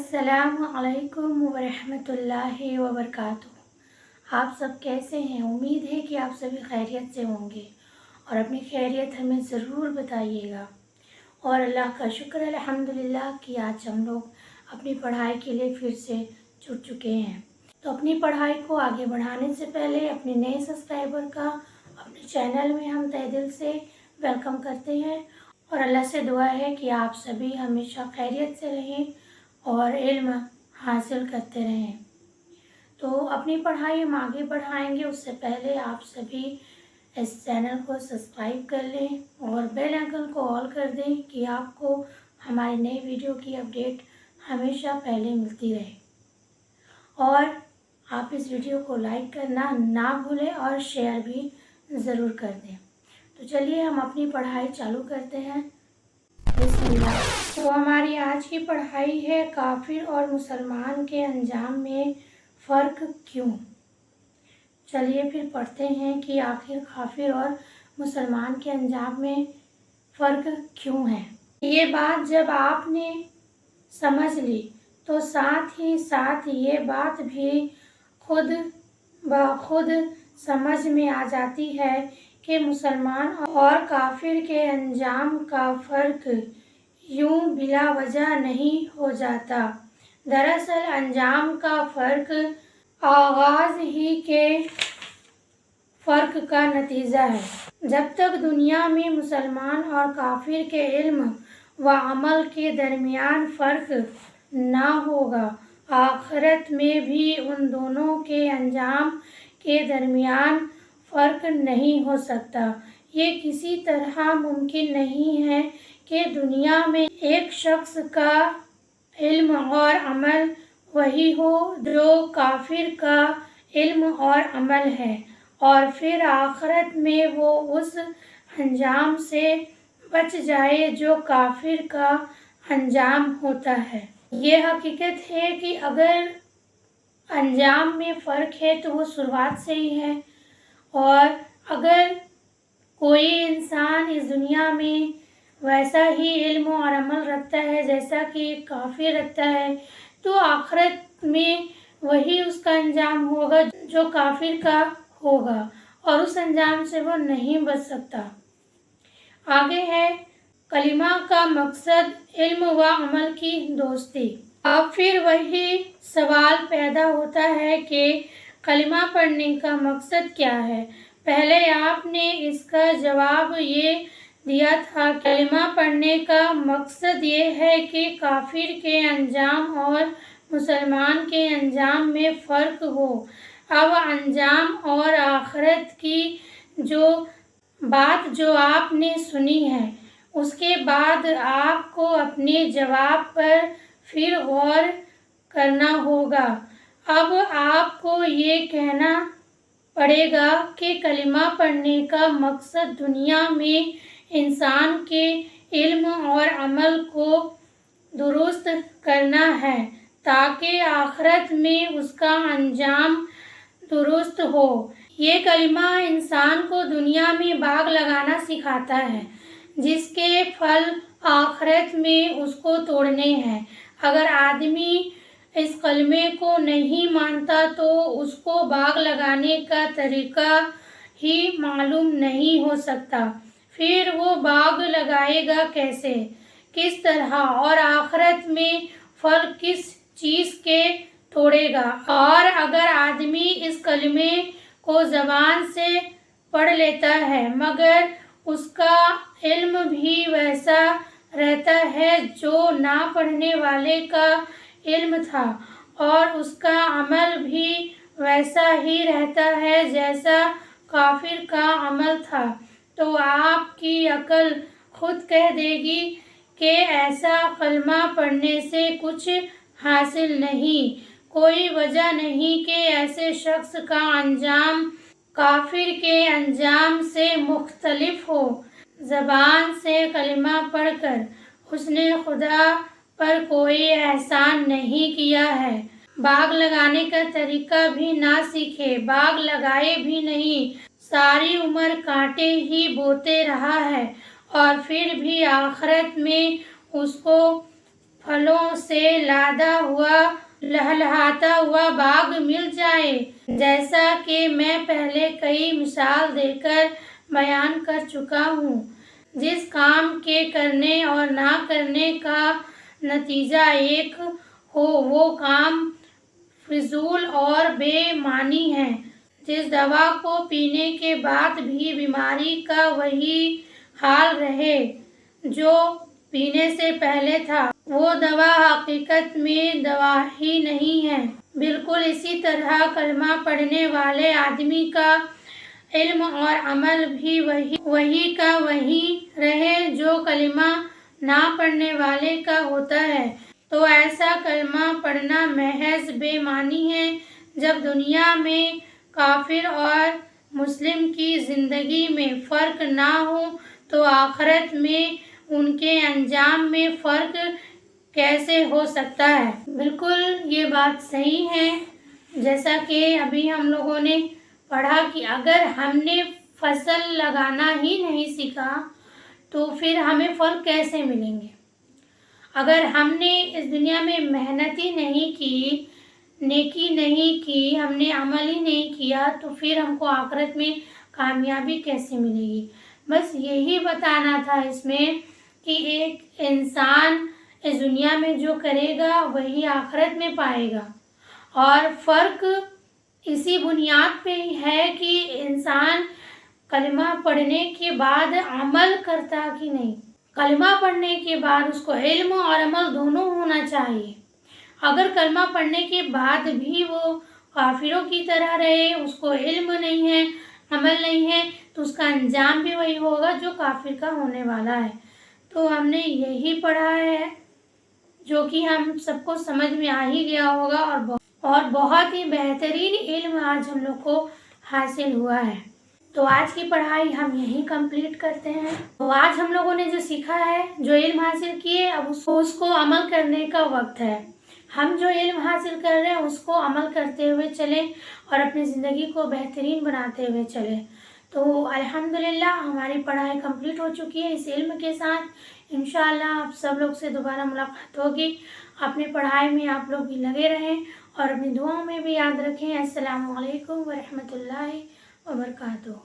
अस्सलामु अलैकुम वरहमतुल्लाहि वबरकातुहू। आप सब कैसे हैं? उम्मीद है कि आप सभी खैरियत से होंगे और अपनी खैरियत हमें ज़रूर बताइएगा। और अल्लाह का शुक्र अल्हम्दुलिल्लाह कि आज हम लोग अपनी पढ़ाई के लिए फिर से जुड़ चुके हैं। तो अपनी पढ़ाई को आगे बढ़ाने से पहले अपने नए सब्सक्राइबर का अपने चैनल में हम तहे दिल से वेलकम करते हैं और अल्लाह से दुआ है कि आप सभी हमेशा खैरियत से रहें और इल्म हासिल करते रहें। तो अपनी पढ़ाई हम आगे बढ़ाएंगे, उससे पहले आप सभी इस चैनल को सब्सक्राइब कर लें और बेल आइकन को ऑल कर दें कि आपको हमारे नए वीडियो की अपडेट हमेशा पहले मिलती रहे। और आप इस वीडियो को लाइक करना ना भूलें और शेयर भी ज़रूर कर दें। तो चलिए हम अपनी पढ़ाई चालू करते हैं। बिस्मिल्लाह। तो हमारी आज की पढ़ाई है काफिर और मुसलमान के अंजाम में फ़र्क क्यों। चलिए फिर पढ़ते हैं कि आखिर काफिर और मुसलमान के अंजाम में फ़र्क क्यों है। ये बात जब आपने समझ ली तो साथ ही साथ ये बात भी खुद ब खुद समझ में आ जाती है कि मुसलमान और काफिर के अंजाम का फ़र्क यूं बिला वजह नहीं हो जाता। दरअसल अंजाम का फ़र्क आगाज़ ही के फ़र्क का नतीजा है। जब तक दुनिया में मुसलमान और काफिर के इल्म व अमल के दरमियान फ़र्क ना होगा, आखिरत में भी उन दोनों के अंजाम के दरमियान फ़र्क नहीं हो सकता। ये किसी तरह मुमकिन नहीं है कि दुनिया में एक शख्स का इल्म और अमल वही हो जो काफिर का इल्म और अमल है और फिर आखिरत में वो उस अंजाम से बच जाए जो काफिर का अंजाम होता है। ये हकीकत है कि अगर अंजाम में फ़र्क है तो वो शुरुआत से ही है और अगर कोई इंसान इस दुनिया में वैसा ही इल्म और अमल रखता है जैसा कि काफिर रखता है तो आखिरत में वही उसका अंजाम होगा जो काफिर का होगा और उस अंजाम से वो नहीं बच सकता। आगे है कलिमा का मकसद इल्म व अमल की दोस्ती। अब फिर वही सवाल पैदा होता है कि कलिमा पढ़ने का मकसद क्या है। पहले आपने इसका जवाब ये दिया था कि कलिमा पढ़ने का मकसद ये है कि काफिर के अंजाम और मुसलमान के अंजाम में फ़र्क हो। अब अंजाम और आखिरत की बात जो आपने सुनी है उसके बाद आपको अपने जवाब पर फिर गौर करना होगा। अब आपको ये कहना पड़ेगा कि कलिमा पढ़ने का मकसद दुनिया में इंसान के इल्म और अमल को दुरुस्त करना है ताकि आखिरत में उसका अंजाम दुरुस्त हो। ये कलिमा इंसान को दुनिया में बाग लगाना सिखाता है जिसके फल आखिरत में उसको तोड़ने हैं। अगर आदमी इस कलमे को नहीं मानता तो उसको बाग लगाने का तरीका ही मालूम नहीं हो सकता। फिर वो बाग लगाएगा कैसे, किस तरह और आखिरत में फल किस चीज़ के तोड़ेगा। और अगर आदमी इस कलमे को ज़बान से पढ़ लेता है मगर उसका इल्म भी वैसा रहता है जो ना पढ़ने वाले का इल्म था और उसका अमल भी वैसा ही रहता है जैसा काफिर का अमल था, तो आपकी अकल खुद कह देगी कि ऐसा कलमा पढ़ने से कुछ हासिल नहीं। कोई वजह नहीं कि ऐसे शख्स का अंजाम काफिर के अंजाम से मुख्तलिफ हो। ज़बान से कलिमा पढ़कर उसने खुदा पर कोई एहसान नहीं किया है। बाग लगाने का तरीका भी ना सीखे, बाग लगाए भी नहीं, सारी उम्र कांटे ही बोते रहा है और फिर भी आखिरत में उसको پھلوں سے لادا ہوا لہلہاتا ہوا باغ مل جائے، جیسا کہ میں پہلے کئی مثال دے کر بیان کر چکا ہوں۔ جس کام کے کرنے اور نہ کرنے کا نتیجہ ایک ہو وہ کام فضول اور بے معنی ہے۔ جس دوا کو پینے کے بعد بھی بیماری کا وہی حال رہے جو پینے سے پہلے تھا، وہ دوا حقیقت میں دوا ہی نہیں ہے۔ بالکل اسی طرح کلمہ پڑھنے والے آدمی کا علم اور عمل بھی وہی کا وہی رہے جو کلمہ نہ پڑھنے والے کا ہوتا ہے، تو ایسا کلمہ پڑھنا محض بے معنی ہے۔ جب دنیا میں کافر اور مسلم کی زندگی میں فرق نہ ہو تو آخرت میں ان کے انجام میں فرق کیسے ہو سکتا ہے؟ بالکل یہ بات صحیح ہے۔ جیسا کہ ابھی ہم لوگوں نے پڑھا کہ اگر ہم نے فصل لگانا ہی نہیں سیکھا تو پھر ہمیں پھل کیسے ملیں گے؟ اگر ہم نے اس دنیا میں محنت ہی نہیں کی، نیکی نہیں کی، ہم نے عمل ہی نہیں کیا تو پھر ہم کو آخرت میں کامیابی کیسے ملے گی؟ بس یہی بتانا تھا اس میں کہ ایک انسان اس دنیا میں جو کرے گا وہی آخرت میں پائے گا، اور فرق اسی بنیاد پہ ہی ہے کہ انسان کلمہ پڑھنے کے بعد عمل کرتا کہ نہیں۔ کلمہ پڑھنے کے بعد اس کو علم اور عمل دونوں ہونا چاہیے۔ اگر کلمہ پڑھنے کے بعد بھی وہ کافروں کی طرح رہے، اس کو علم نہیں ہے، عمل نہیں ہے، تو اس کا انجام بھی وہی ہوگا جو کافر کا ہونے والا ہے۔ تو ہم نے یہی پڑھا ہے جو کہ ہم سب کو سمجھ میں آ ہی گیا ہوگا، اور بہت ہی بہترین علم آج ہم لوگ کو حاصل ہوا ہے۔ تو آج کی پڑھائی ہم یہی کمپلیٹ کرتے ہیں۔ تو آج ہم لوگوں نے جو سیکھا ہے، جو علم حاصل کیے، اب اس کو عمل کرنے کا وقت ہے۔ ہم جو علم حاصل کر رہے ہیں اس کو عمل کرتے ہوئے چلیں اور اپنی زندگی کو بہترین بناتے ہوئے چلیں۔ تو الحمدللہ ہماری پڑھائی کمپلیٹ ہو چکی ہے اس علم کے ساتھ۔ انشاءاللہ آپ سب لوگ سے دوبارہ ملاقات ہوگی۔ اپنی پڑھائی میں آپ لوگ بھی لگے رہیں اور اپنی دعاؤں میں بھی یاد رکھیں۔ السلام علیکم ورحمۃ اللہ وبرکاتہ۔